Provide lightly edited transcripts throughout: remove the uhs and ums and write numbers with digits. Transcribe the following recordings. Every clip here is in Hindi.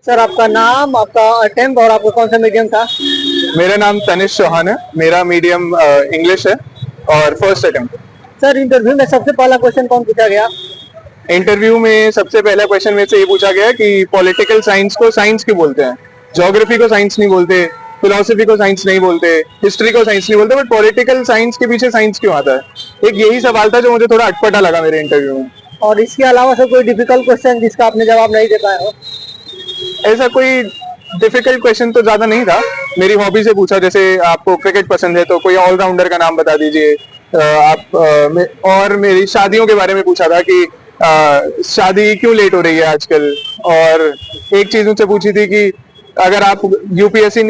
सर आपका नाम, आपका अटेम्प्ट और आपका कौन सा मीडियम था? मेरा नाम तनिष चौहान है। मेरा मीडियम इंग्लिश है और फर्स्ट अटेम्प्ट। सर इंटरव्यू में सबसे पहला क्वेश्चन कौन पूछा गया? इंटरव्यू में सबसे पहला क्वेश्चन में से ये पूछा गया कि पॉलिटिकल साइंस को साइंस क्यों बोलते हैं। ज्योग्राफी को साइंस नहीं बोलते, फिलोसफी को साइंस नहीं बोलते, हिस्ट्री को साइंस नहीं बोलते, बट पॉलिटिकल साइंस के पीछे साइंस क्यों आता है। एक यही सवाल था जो मुझे थोड़ा अटपटा लगा मेरे इंटरव्यू में। और इसके अलावा सर कोई डिफिकल्ट क्वेश्चन जिसका आपने जवाब नहीं दे पाए हो? ऐसा कोई डिफिकल्ट क्वेश्चन तो ज्यादा नहीं था। मेरी हॉबी से पूछा, जैसे आपको क्रिकेट पसंद है तो कोई ऑलराउंडर का नाम बता दीजिए। और मेरी शादियों के बारे में पूछा था कि शादी क्यों लेट हो रही है आजकल। और एक चीज मुझसे पूछी थी कि अगर आप यूपीएससी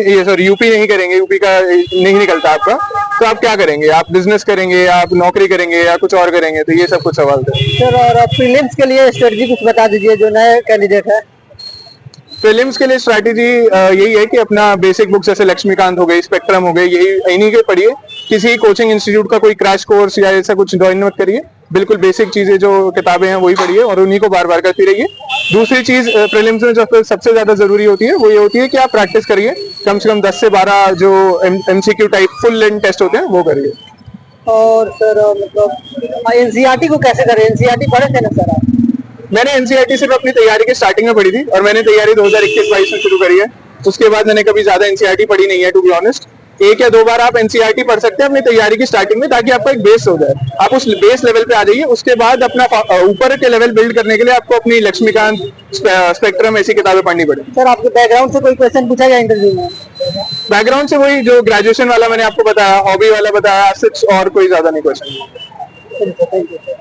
यूपी नहीं करेंगे, यूपी का नहीं निकलता आपका, तो आप क्या करेंगे। आप बिजनेस करेंगे, आप नौकरी करेंगे या कुछ और करेंगे। तो ये सब कुछ सवाल थे। सर और प्रीलिम्स के लिए स्ट्रेटजी कुछ बता दीजिए जो नए कैंडिडेट है। फिल्म्स के लिए स्ट्रैटेजी यही है कि अपना बेसिक बुक्स जैसे लक्ष्मीकांत हो गई, स्पेक्ट्रम हो गई, यही इन्हीं के पढ़िए। किसी कोचिंग इंस्टीट्यूट का कोई क्रैश कोर्स या ऐसा कुछ ज्वाइन मत करिए। बिल्कुल बेसिक चीजें जो किताबें हैं वही पढ़िए और उन्हीं को बार बार करती रहिए। दूसरी चीज प्रीलिम्स में जो सबसे ज्यादा जरूरी होती है वो ये होती है कि आप प्रैक्टिस करिए। कम से कम 10 से 12 जो MCQ type full length test होते हैं वो करिए। और सर मतलब एनसीईआरटी को कैसे करें? एनसीईआरटी पढ़े थे ना सर आप? मैंने एनसीईआरटी सिर्फ अपनी तैयारी के स्टार्टिंग में पढ़ी थी और मैंने तैयारी 2021-22 में शुरू करी है। उसके बाद मैंने कभी ज्यादा एनसीईआरटी पढ़ी नहीं है, टू बी ऑनेस्ट। 1 या 2 बार आप एनसीईआरटी पढ़ सकते हैं अपनी तैयारी की स्टार्टिंग में, ताकि आपका एक बेस हो जाए। आप उस बेस लेवल पे आ जाइए। उसके बाद अपना ऊपर के लेवल बिल्ड करने के लिए आपको अपनी लक्ष्मीकांत, स्पेक्ट्रम ऐसी किताबें पढ़नी पड़ेगी। सर आपके बैकग्राउंड से कोई क्वेश्चन पूछा गया इंटरव्यू में? बैकग्राउंड से वही जो ग्रेजुएशन वाला मैंने आपको बताया, हॉबी वाला बताया, सच और कोई ज्यादा नहीं क्वेश्चन। Thank you.